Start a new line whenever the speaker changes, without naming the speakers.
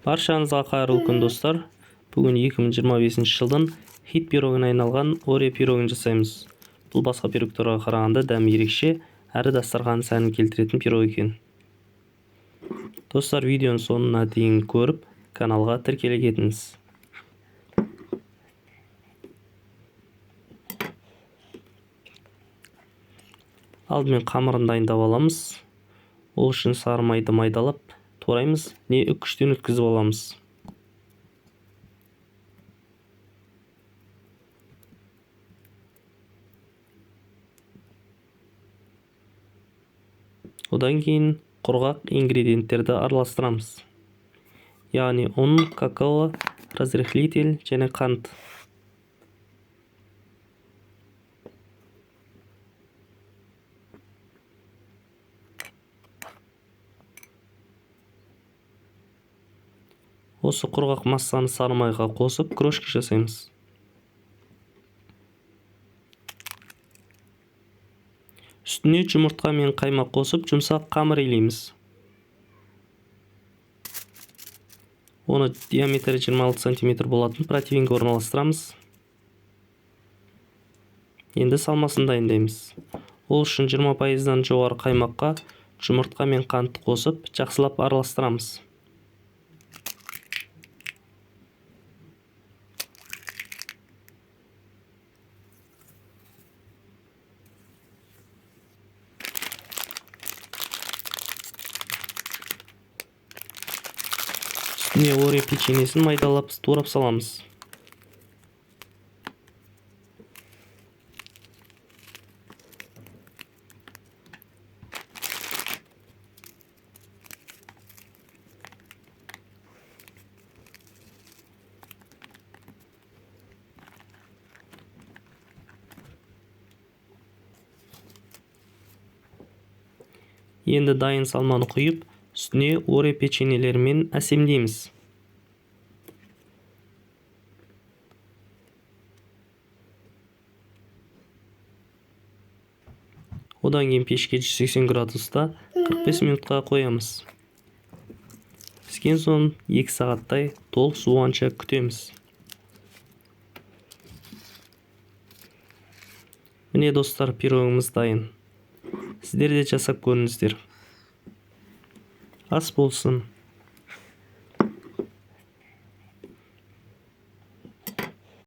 Баршаңызға қайырлы күн достар. Бүгін 2025 жылдың хит пирогына айналған Ore пирогын жасаймыз. Бұл басқа пирогтарға қарағанда дәмі ерекше, әрі дастархан сәнін келтіретін пирог екен. Достар, видеоның соңына дейін көріп, каналға тіркеле кетіңіз. Алдымен қамырын дайындап аламыз. Ол үшін сары майды майдалап тураймыз, не үккіштен өткізіп аламыз. Одан кейін құрғақ ингредиенттерді араластырамыз. Яғни ұн, какао, разрыхлитель және қант. Осы құрғақ массаны сары майға қосып, крошки жасаймыз. Үстіне жұмыртқа мен қаймақ қосып, жұмсақ қамыр илейміз. Оны диаметрі 26 см болатын противенге орналастырамыз. Енді салмасын дайындаймыз. Ол үшін 20%-дан жоғары қаймаққа жұмыртқа мен қантты қосып, жақсылап араластырамыз. Үстіне Ore печенесін майдалап турап саламыз. Енді дайын салманы құйып, үстіне Ore печенелерімен әсемдейміз. Одан кейін пешке 180 градуста 45 минутқа қоямыз. Піскен соң 2 сағаттай толық суығанша күтеміз. Міне достар, пирогымыз дайын. Сіздер де жасап көріңіздер. Ас болсын.